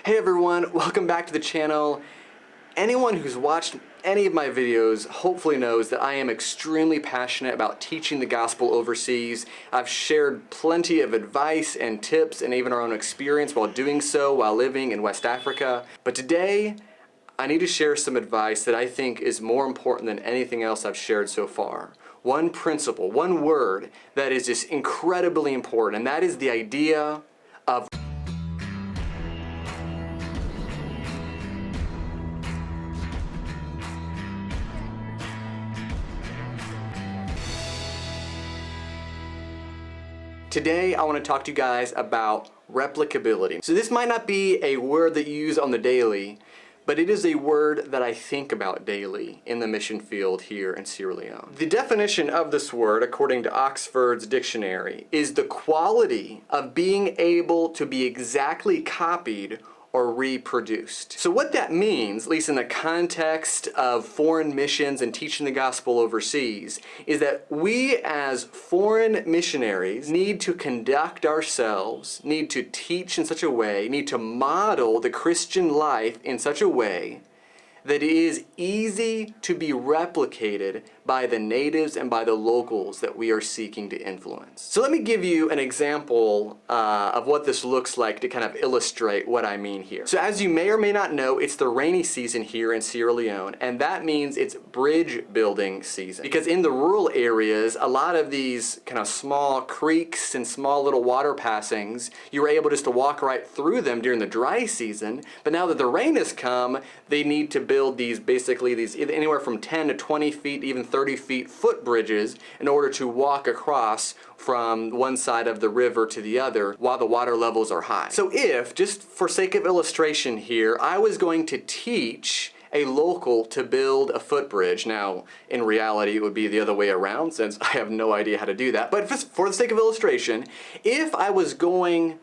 Hey everyone, welcome back to the channel. Anyone who's watched any of my videos hopefully knows that I am extremely passionate about teaching the gospel overseas. I've shared plenty of advice and tips and even our own experience while doing so while living in West Africa. But today, I need to share some advice that I think is more important than anything else I've shared so far. One principle, one word that is just incredibly important, and that is the idea of Today, I want to talk to you guys about replicability. So this might not be a word that you use on the daily, but it is a word that I think about daily in the mission field here in Sierra Leone. The definition of this word, according to Oxford's dictionary, is the quality of being able to be exactly copied or reproduced. So what that means, at least in the context of foreign missions and teaching the gospel overseas, is that we as foreign missionaries need to conduct ourselves, need to teach in such a way, need to model the Christian life in such a way that it is easy to be replicated by the natives and by the locals that we are seeking to influence. So let me give you an example of what this looks like to kind of illustrate what I mean here. So as you may or may not know, it's the rainy season here in Sierra Leone, and that means it's bridge building season. Because in the rural areas, a lot of these kind of small creeks and small little water passings, you were able just to walk right through them during the dry season, but now that the rain has come, they need to build these anywhere from 10 to 20 feet, even 30 feet footbridges in order to walk across from one side of the river to the other while the water levels are high. So if, just for sake of illustration here, I was going to teach a local to build a footbridge. Now, in reality, it would be the other way around since I have no idea how to do that. But for the sake of illustration, if I was going,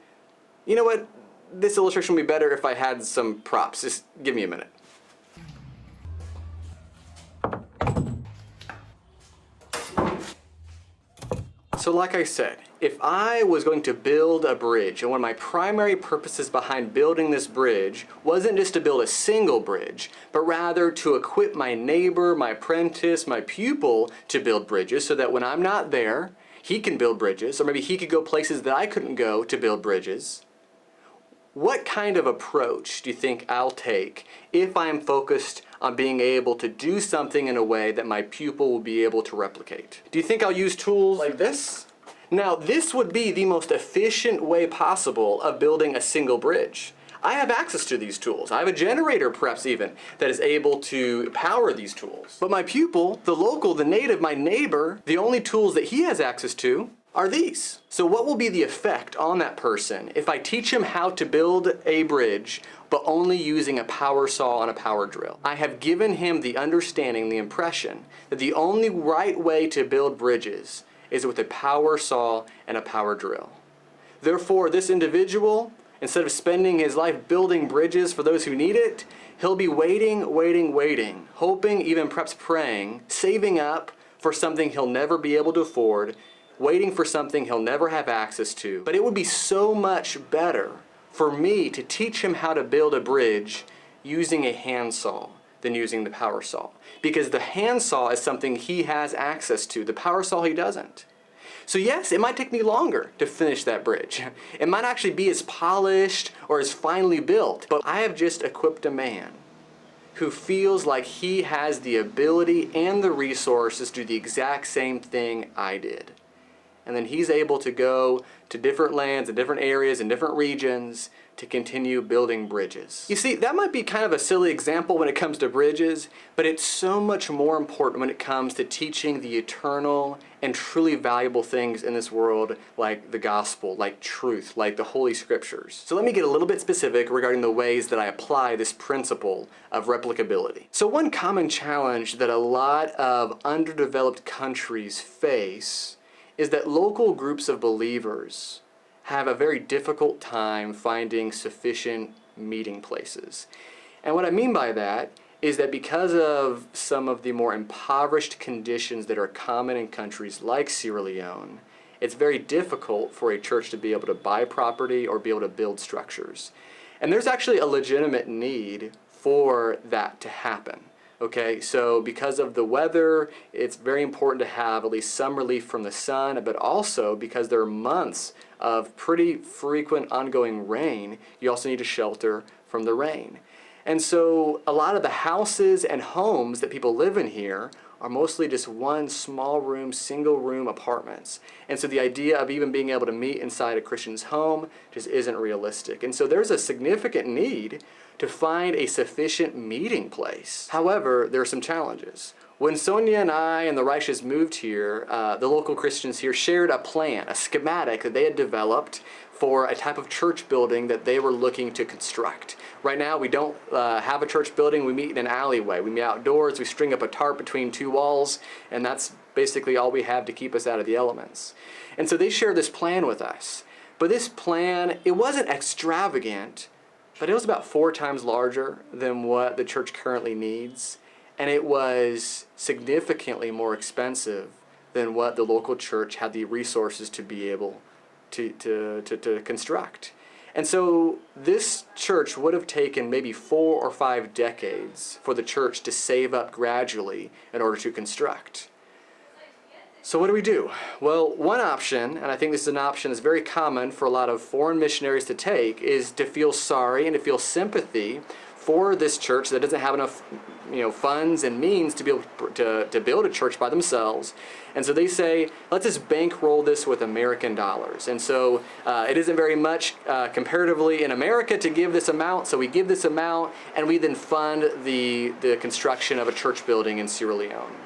you know what, this illustration would be better if I had some props. Just give me a minute. So like I said, if I was going to build a bridge, and one of my primary purposes behind building this bridge wasn't just to build a single bridge, but rather to equip my neighbor, my apprentice, my pupil to build bridges so that when I'm not there, he can build bridges, or maybe he could go places that I couldn't go to build bridges. What kind of approach do you think I'll take if I'm focused on being able to do something in a way that my pupil will be able to replicate? Do you think I'll use tools like this? Now, this would be the most efficient way possible of building a single bridge. I have access to these tools. I have a generator, perhaps even, that is able to power these tools. But my pupil, the local, the native, my neighbor, the only tools that he has access to are these. So what will be the effect on that person if I teach him how to build a bridge, but only using a power saw and a power drill? I have given him the understanding, the impression, that the only right way to build bridges is with a power saw and a power drill. Therefore, this individual, instead of spending his life building bridges for those who need it, he'll be waiting, hoping, even perhaps praying, saving up for something he'll never be able to afford, waiting for something he'll never have access to. But it would be so much better for me to teach him how to build a bridge using a handsaw than using the power saw. Because the handsaw is something he has access to, the power saw he doesn't. So yes, it might take me longer to finish that bridge. It might actually be as polished or as finely built, but I have just equipped a man who feels like he has the ability and the resources to do the exact same thing I did. And then he's able to go to different lands and different areas and different regions to continue building bridges. You see, that might be kind of a silly example when it comes to bridges, but it's so much more important when it comes to teaching the eternal and truly valuable things in this world, like the gospel, like truth, like the Holy Scriptures. So let me get a little bit specific regarding the ways that I apply this principle of replicability. So one common challenge that a lot of underdeveloped countries face is that local groups of believers have a very difficult time finding sufficient meeting places. And what I mean by that is that because of some of the more impoverished conditions that are common in countries like Sierra Leone, it's very difficult for a church to be able to buy property or be able to build structures. And there's actually a legitimate need for that to happen. Okay, so because of the weather, it's very important to have at least some relief from the sun, but also because there are months of pretty frequent ongoing rain, you also need to shelter from the rain. And so a lot of the houses and homes that people live in here are mostly just one small room, single room apartments. And so the idea of even being able to meet inside a Christian's home just isn't realistic. And so there's a significant need to find a sufficient meeting place. However, there are some challenges. When Sonia and I and the Reiches moved here, the local Christians here shared a plan, a schematic that they had developed for a type of church building that they were looking to construct. Right now, we don't have a church building. We meet in an alleyway. We meet outdoors. We string up a tarp between two walls, and that's basically all we have to keep us out of the elements. And so they shared this plan with us. But this plan, it wasn't extravagant, but it was about 4 times larger than what the church currently needs. And it was significantly more expensive than what the local church had the resources to be able to construct. And so this church would have taken maybe 4 or 5 decades for the church to save up gradually in order to construct. So what do we do? Well, one option, and I think this is an option that's very common for a lot of foreign missionaries to take, is to feel sorry and to feel sympathy for this church that doesn't have enough funds and means to be able to build a church by themselves. And so they say, let's just bankroll this with American dollars. And so it isn't very much comparatively in America to give this amount, so we give this amount and we then fund the construction of a church building in Sierra Leone.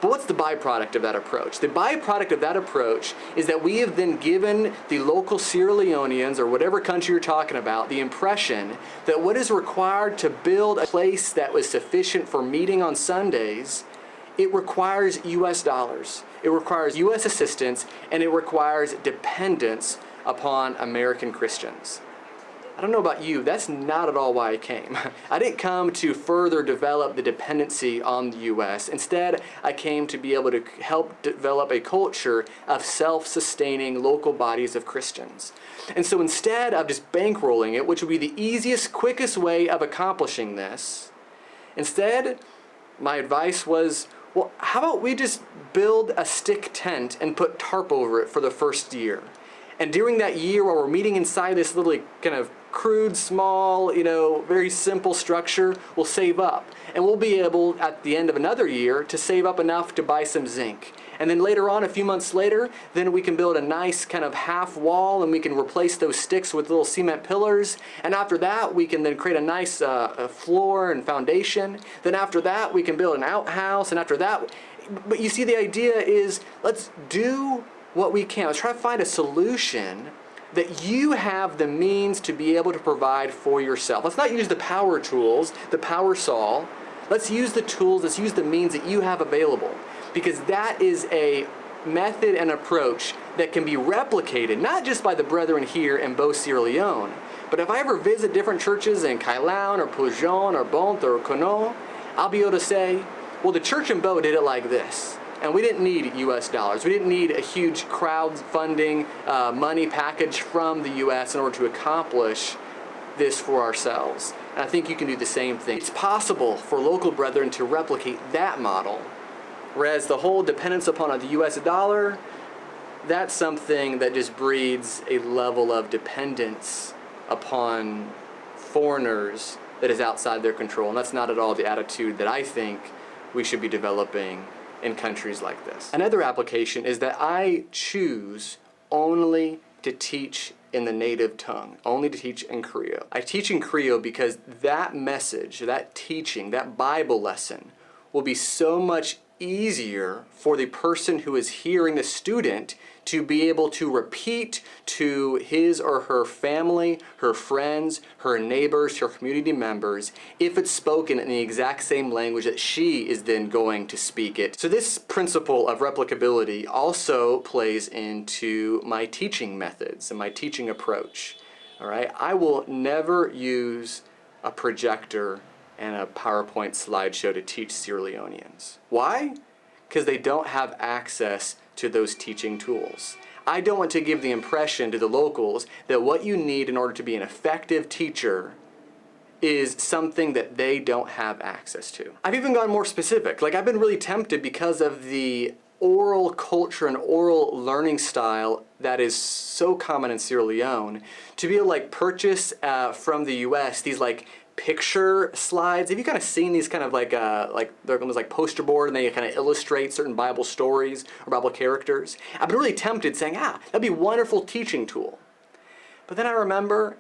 But what's the byproduct of that approach? The byproduct of that approach is that we have then given the local Sierra Leoneans, or whatever country you're talking about, the impression that what is required to build a place that was sufficient for meeting on Sundays, it requires US dollars, it requires US assistance, and it requires dependence upon American Christians. I don't know about you, that's not at all why I came. I didn't come to further develop the dependency on the U.S. Instead, I came to be able to help develop a culture of self-sustaining local bodies of Christians. And so instead of just bankrolling it, which would be the easiest, quickest way of accomplishing this, instead, my advice was, well, how about we just build a stick tent and put tarp over it for the first year? And during that year while we're meeting inside this little kind of crude, small, very simple structure, we'll save up. And we'll be able, at the end of another year, to save up enough to buy some zinc. And then later on, a few months later, then we can build a nice kind of half wall and we can replace those sticks with little cement pillars. And after that, we can then create a nice floor and foundation. Then after that, we can build an outhouse. And after that, but you see, the idea is, let's do what we can. Let's try to find a solution that you have the means to be able to provide for yourself. Let's not use the power tools, the power saw. Let's use the tools, let's use the means that you have available. Because that is a method and approach that can be replicated, not just by the brethren here in Beau, Sierra Leone, but if I ever visit different churches in Kailan or Pujon or Bont or Kono, I'll be able to say, well, the church in Beau did it like this. And we didn't need US dollars. We didn't need a huge crowdfunding money package from the US in order to accomplish this for ourselves. And I think you can do the same thing. It's possible for local brethren to replicate that model, whereas the whole dependence upon the US dollar, that's something that just breeds a level of dependence upon foreigners that is outside their control. And that's not at all the attitude that I think we should be developing in countries like this. Another application is that I choose only to teach in the native tongue, only to teach in Creole. I teach in Creole because that message, that teaching, that Bible lesson will be so much easier for the person who is hearing, the student, to be able to repeat to his or her family, her friends, her neighbors, her community members, if it's spoken in the exact same language that she is then going to speak it. So this principle of replicability also plays into my teaching methods and my teaching approach. All right, I will never use a projector and a PowerPoint slideshow to teach Sierra Leoneans. Why? Because they don't have access to those teaching tools. I don't want to give the impression to the locals that what you need in order to be an effective teacher is something that they don't have access to. I've even gone more specific. Like, I've been really tempted because of the oral culture and oral learning style that is so common in Sierra Leone to be able to like purchase from the US these like picture slides. Have you kind of seen these kind of like they're almost like poster board and they kind of illustrate certain Bible stories or Bible characters? I've been really tempted saying, that'd be a wonderful teaching tool. But then I remember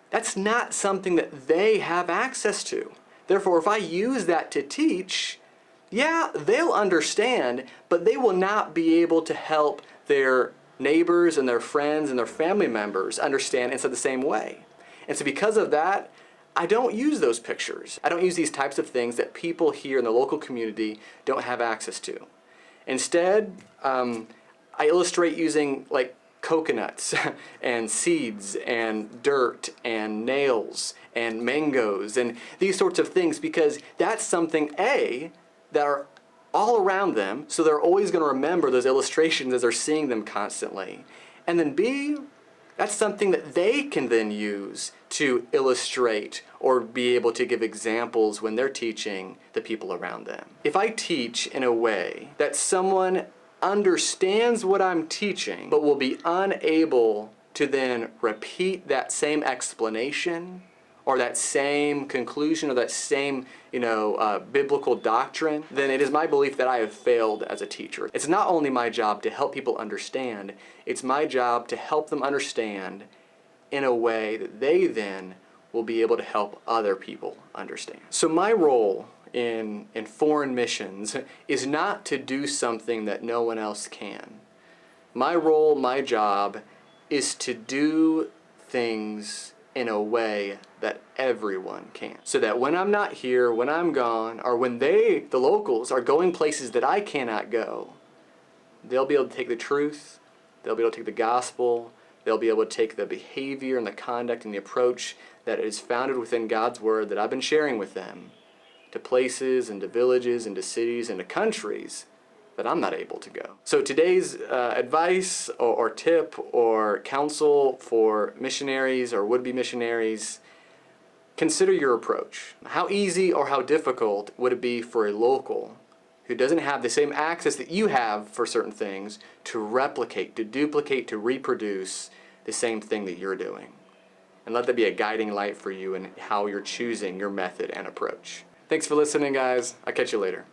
that's not something that they have access to. Therefore, if I use that to teach, yeah, they'll understand, but they will not be able to help their neighbors and their friends and their family members understand in the same way. And so because of that, I don't use those pictures. I don't use these types of things that people here in the local community don't have access to. Instead, I illustrate using like coconuts and seeds and dirt and nails and mangoes and these sorts of things, because that's something, A, that are all around them, so they're always going to remember those illustrations as they're seeing them constantly. And then B, that's something that they can then use to illustrate or be able to give examples when they're teaching the people around them. If I teach in a way that someone understands what I'm teaching, but will be unable to then repeat that same explanation or that same conclusion or that same, biblical doctrine, then it is my belief that I have failed as a teacher. It's not only my job to help people understand, it's my job to help them understand in a way that they then will be able to help other people understand. So my role in foreign missions is not to do something that no one else can. My role, my job, is to do things in a way that everyone can. So that when I'm not here, when I'm gone, or when the locals, are going places that I cannot go, they'll be able to take the truth, they'll be able to take the gospel, they'll be able to take the behavior and the conduct and the approach that is founded within God's Word that I've been sharing with them to places and to villages and to cities and to countries that I'm not able to go. So today's advice or tip or counsel for missionaries or would-be missionaries, consider your approach. How easy or how difficult would it be for a local who doesn't have the same access that you have for certain things to replicate, to duplicate, to reproduce the same thing that you're doing? And let that be a guiding light for you in how you're choosing your method and approach. Thanks for listening, guys. I'll catch you later.